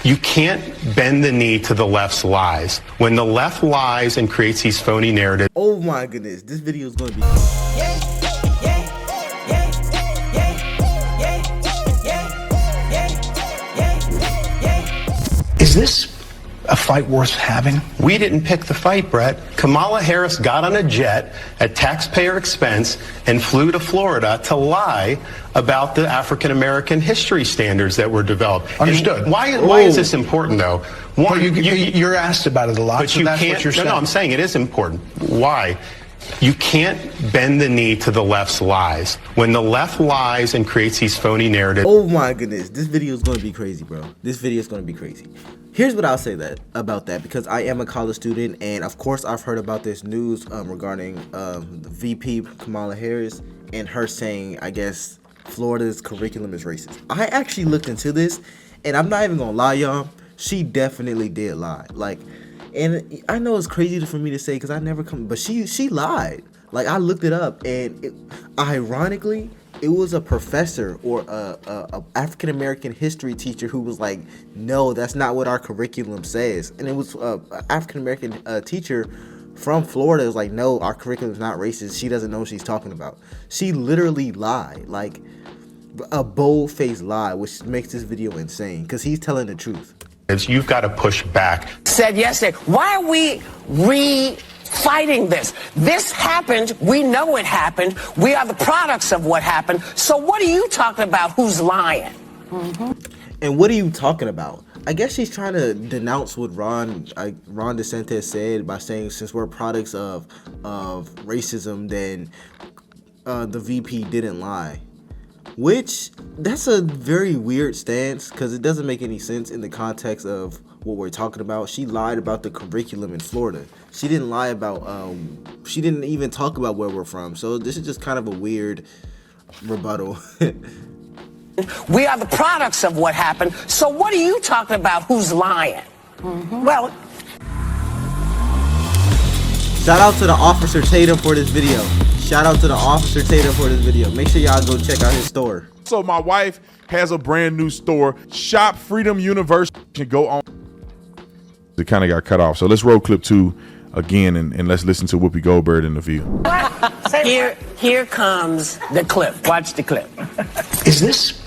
You can't bend the knee to the left's lies. When the left lies and creates these phony narratives. Oh my goodness, this video is going to be... Is this a fight worth having? We didn't pick the fight, Brett. Kamala Harris got on a jet at taxpayer expense and flew to Florida to lie about the African-American history standards that were developed. Understood. And why is this important, though? One, you're asked about it a lot, but so you that's can't, what you're saying. No, I'm saying it is important. Why? You can't bend the knee to the left's lies. When the left lies and creates these phony narratives. Oh my goodness, this video is going to be crazy, bro. This video is going to be crazy. Here's what I'll say about that, because I am a college student, and of course I've heard about this news regarding the VP Kamala Harris and her saying, I guess, Florida's curriculum is racist. I actually looked into this, and I'm not even gonna lie, y'all. She definitely did lie. Like, and I know it's crazy for me to say because I never come, but she lied. Like, I looked it up, and ironically, it was a professor or a African-American history teacher who was like, no, that's not what our curriculum says. And it was an African-American teacher from Florida was like, no, our curriculum is not racist. She doesn't know what she's talking about. She literally lied, like a bold-faced lie, which makes this video insane because he's telling the truth. You've got to push back. Said yesterday, why are we fighting this? This happened. We know it happened. We are the products of what happened. So what are you talking about? Who's lying? And what are you talking about? I guess she's trying to denounce what Ron DeSantis said by saying since we're products of racism, then the VP didn't lie. Which, that's a very weird stance because it doesn't make any sense in the context of what we're talking about. She lied about the curriculum in Florida. She didn't lie about, she didn't even talk about where we're from. So this is just kind of a weird rebuttal. We are the products of what happened. So what are you talking about? Who's lying? Well, shout out to the Officer Tatum for this video. Shout out to the Officer Tatum for this video. Make sure y'all go check out his store. So my wife has a brand new store, Shop Freedom University. Can go on. It kind of got cut off. So let's roll clip 2 again and let's listen to Whoopi Goldberg in the view. Here comes the clip. Watch the clip. Is this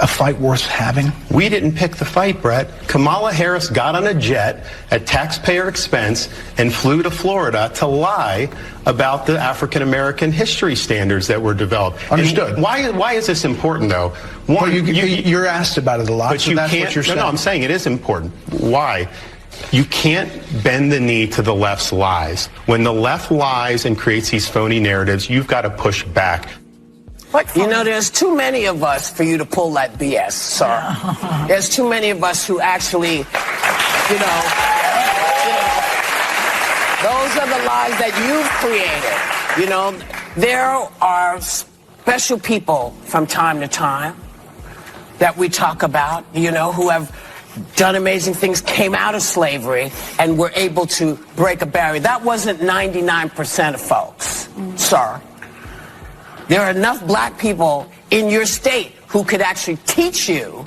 a fight worth having? We didn't pick the fight, Brett. Kamala Harris got on a jet at taxpayer expense and flew to Florida to lie about the African-American history standards that were developed. Understood. And why is this important, though? One, you're asked about it a lot, but so you that's can't, what you're saying. No, I'm saying it is important. Why? You can't bend the knee to the left's lies. When the left lies and creates these phony narratives, you've got to push back. You know, there's too many of us for you to pull that BS, sir. There's too many of us who actually, you know, those are the lies that you've created. You know, there are special people from time to time that we talk about, you know, who have done amazing things, came out of slavery, and were able to break a barrier. That wasn't 99% of folks, sir. There are enough black people in your state who could actually teach you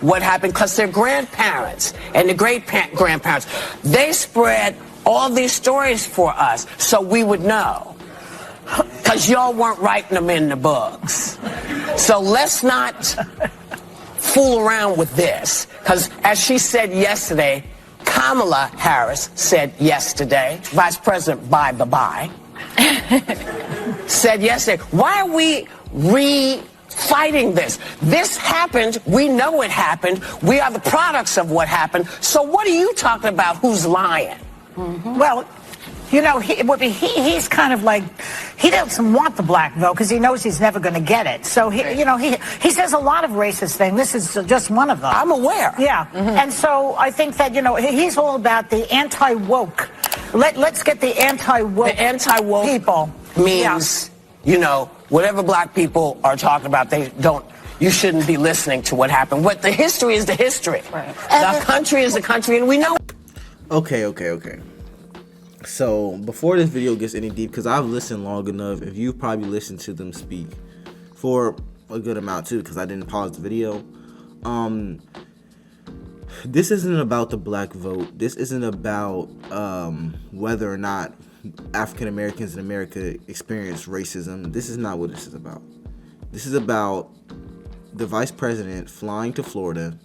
what happened because their grandparents and the great-grandparents, they spread all these stories for us so we would know because y'all weren't writing them in the books. So let's not fool around with this because as she said yesterday, Kamala Harris said yesterday, Vice President by the by, said yesterday, why are we fighting this? This happened. We know it happened. We are the products of what happened. So what are you talking about? Who's lying? Well, you know, he's kind of like, he doesn't want the black vote because he knows he's never going to get it. So, he says a lot of racist things. This is just one of them. I'm aware. Yeah. And so I think that, you know, he's all about the anti-woke. Let's get the anti-woke The anti-woke people. means, you know, whatever black people are talking about, you shouldn't be listening to what happened. What the history is the history. Right. The country is the country, and we know. Okay. So before this video gets any deep, because I've listened long enough, if you've probably listened to them speak for a good amount too, because I didn't pause the video. This isn't about the black vote. This isn't about whether or not African Americans in America experience racism. This is not what this is about. This is about the vice president flying to Florida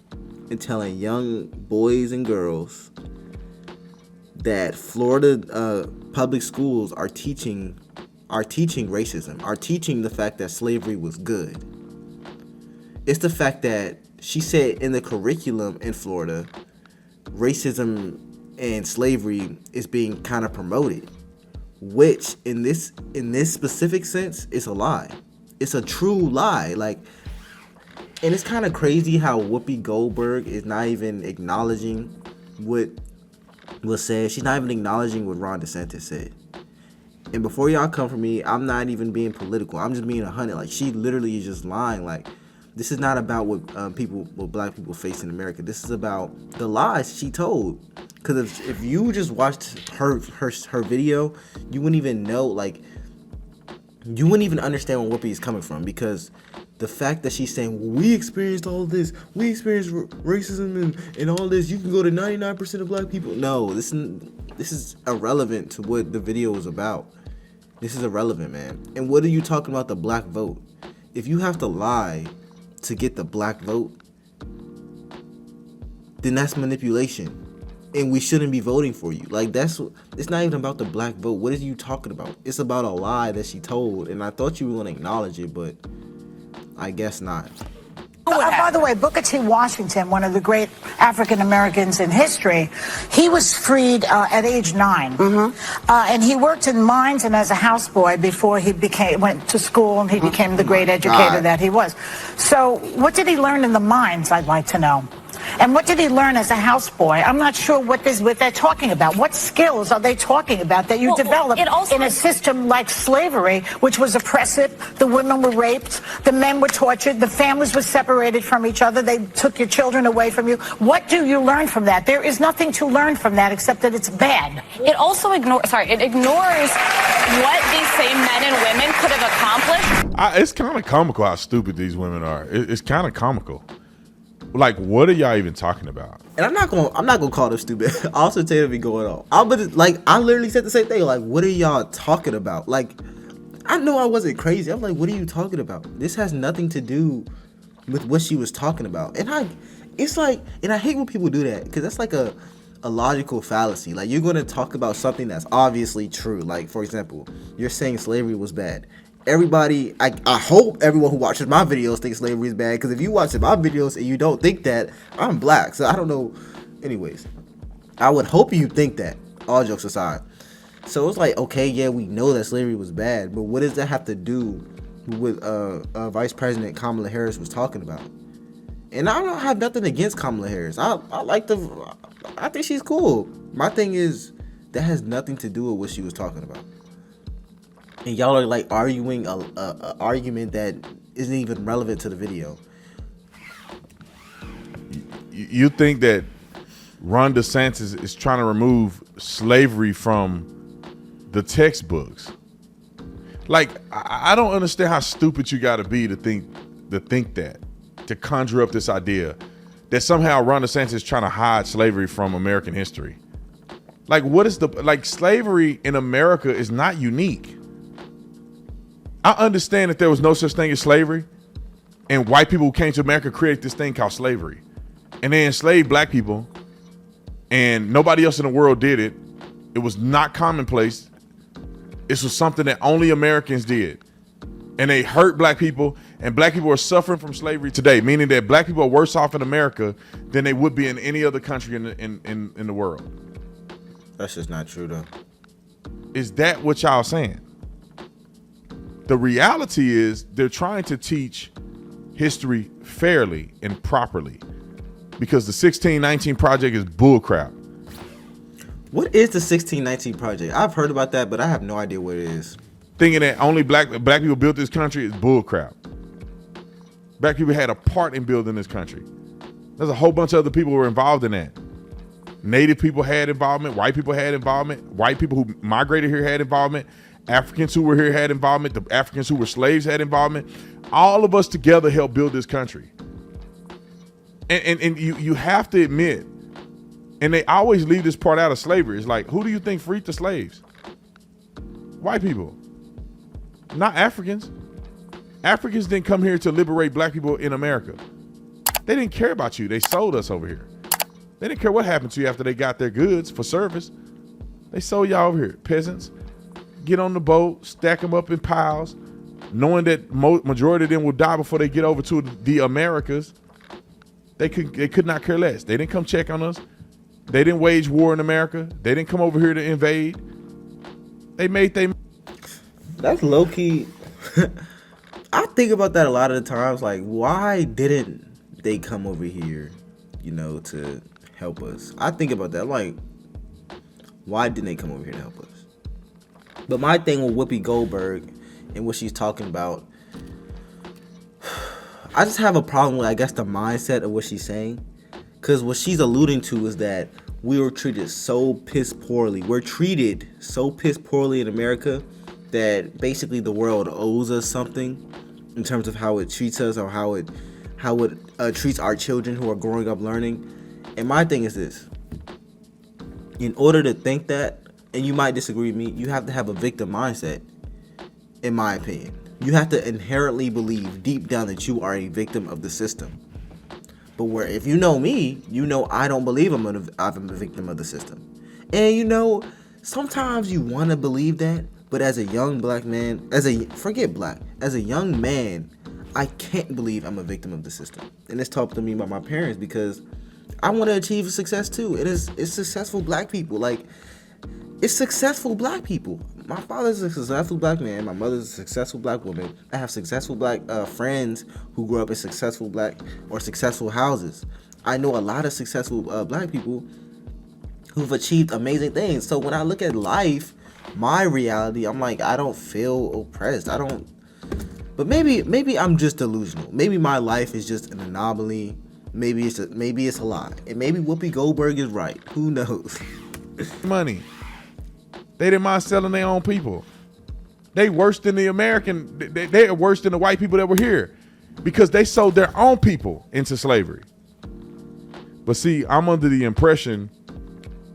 and telling young boys and girls that Florida public schools are teaching racism, are teaching the fact that slavery was good. It's the fact that she said in the curriculum in Florida, racism and slavery is being kind of promoted, which in this specific sense is a lie. It's a true lie. Like, and it's kind of crazy how Whoopi Goldberg is not even acknowledging what was said. She's not even acknowledging what Ron DeSantis said. And before y'all come for me, I'm not even being political. I'm just being 100. Like, she literally is just lying. Like, this is not about what black people face in America. This is about the lies she told. Because if you just watched her video, you wouldn't even know, like, you wouldn't even understand where Whoopi is coming from. Because the fact that she's saying, well, we experienced all this, we experienced racism and all this, you can go to 99% of black people. No, this is irrelevant to what the video is about. This is irrelevant, man. And what are you talking about, the black vote? If you have to lie to get the black vote, then that's manipulation. And we shouldn't be voting for you. Like, it's not even about the black vote. What are you talking about? It's about a lie that she told. And I thought you were going to acknowledge it, but I guess not. By the way, Booker T. Washington, one of the great African Americans in history, he was freed at age 9. And he worked in mines and as a houseboy before he went to school and he became the great educator that he was. So what did he learn in the mines, I'd like to know? And what did he learn as a houseboy? I'm not sure what they're talking about. What skills are they talking about that you developed in a system like slavery, which was oppressive? The women were raped, the men were tortured, the families were separated from each other, they took your children away from you. What do you learn from that? There is nothing to learn from that except that it's bad. It also ignores what these same men and women could have accomplished. It's kind of comical how stupid these women are. It's kind of comical. Like, what are y'all even talking about? And I'm not gonna call them stupid. I'll also tell you to be going on. I literally said the same thing. Like, what are y'all talking about? Like, I know I wasn't crazy. I'm like, what are you talking about? This has nothing to do with what she was talking about. And I hate when people do that, because that's like a logical fallacy. Like, you're gonna talk about something that's obviously true. Like, for example, you're saying slavery was bad. Everybody, I hope everyone who watches my videos thinks slavery is bad, because if you watch my videos and you don't think that, I'm black, so I don't know. Anyways, I would hope you think that, all jokes aside. So it's like, okay, yeah, we know that slavery was bad, but what does that have to do with Vice President Kamala Harris was talking about? And I don't have nothing against Kamala Harris. I think she's cool. My thing is, that has nothing to do with what she was talking about. And y'all are like arguing a argument that isn't even relevant to the video. You think that Ron DeSantis is trying to remove slavery from the textbooks? Like, I don't understand how stupid you got to be to think that, to conjure up this idea that somehow Ron DeSantis is trying to hide slavery from American history. Like, slavery in America is not unique. I understand that there was no such thing as slavery, and white people who came to America created this thing called slavery, and they enslaved black people, and nobody else in the world did it. It was not commonplace. This was something that only Americans did, and they hurt black people, and black people are suffering from slavery today, meaning that black people are worse off in America than they would be in any other country in the world. That's just not true, though. Is that what y'all saying? The reality is they're trying to teach history fairly and properly, because the 1619 Project is bullcrap. What is the 1619 Project? I've heard about that, but I have no idea what it is. Thinking that only black people built this country is bullcrap. Black people had a part in building this country. There's a whole bunch of other people who were involved in that. Native people had involvement. White people had involvement. White people who migrated here had involvement. Africans who were here had involvement. The Africans who were slaves had involvement. All of us together helped build this country. And you have to admit, and they always leave this part out of slavery. It's like, who do you think freed the slaves? White people, not Africans. Africans didn't come here to liberate black people in America. They didn't care about you. They sold us over here. They didn't care what happened to you after they got their goods for service. They sold y'all over here. Peasants, get on the boat, stack them up in piles, knowing that majority of them will die before they get over to the Americas. They could not care less. They didn't come check on us. They didn't wage war in America. They didn't come over here to invade. They made they. That's low key. I think about that a lot of the times. Like, why didn't they come over here, to help us? I think about that. Like, why didn't they come over here to help us? But my thing with Whoopi Goldberg and what she's talking about, I just have a problem with, I guess, the mindset of what she's saying. Because what she's alluding to is that we were treated so piss poorly. We're treated so piss poorly in America that basically the world owes us something in terms of how it treats us or how it treats our children who are growing up learning. And my thing is this. In order to think that, and you might disagree with me, you have to have a victim mindset, in my opinion. You have to inherently believe deep down that you are a victim of the system. But where, if you know me, I don't believe I'm a victim of the system. And sometimes you want to believe that, but as a young black man, as a young man, I can't believe I'm a victim of the system. And it's taught to me by my parents because I want to achieve success too. It's successful black people. Like, it's successful black people. My father's a successful black man. My mother's a successful black woman. I have successful black friends who grew up in successful black or successful houses. I know a lot of successful black people who've achieved amazing things. So when I look at life, my reality, I'm like, I don't feel oppressed. But maybe I'm just delusional. Maybe my life is just an anomaly. Maybe it's a lie. And maybe Whoopi Goldberg is right. Who knows? Money. They didn't mind selling their own people. They worse than the American. They're worse than the white people that were here because they sold their own people into slavery. But see, I'm under the impression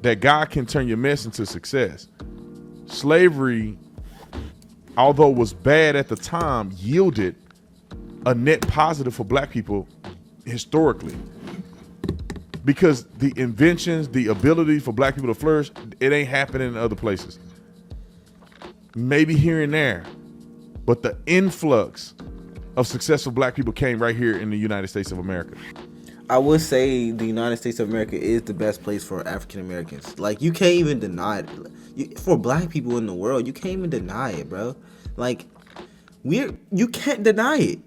that God can turn your mess into success. Slavery, although was bad at the time, yielded a net positive for black people historically. Because the inventions, the ability for black people to flourish, it ain't happening in other places. Maybe here and there. But the influx of successful black people came right here in the United States of America. I would say the United States of America is the best place for African Americans. Like, you can't even deny it. For black people in the world, you can't even deny it, bro. Like, you can't deny it.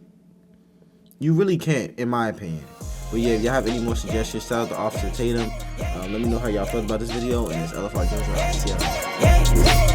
You really can't, in my opinion. But yeah, if y'all have any more suggestions, shout out to Officer Tatum. Let me know how y'all felt about this video. And it's LFR Jojo.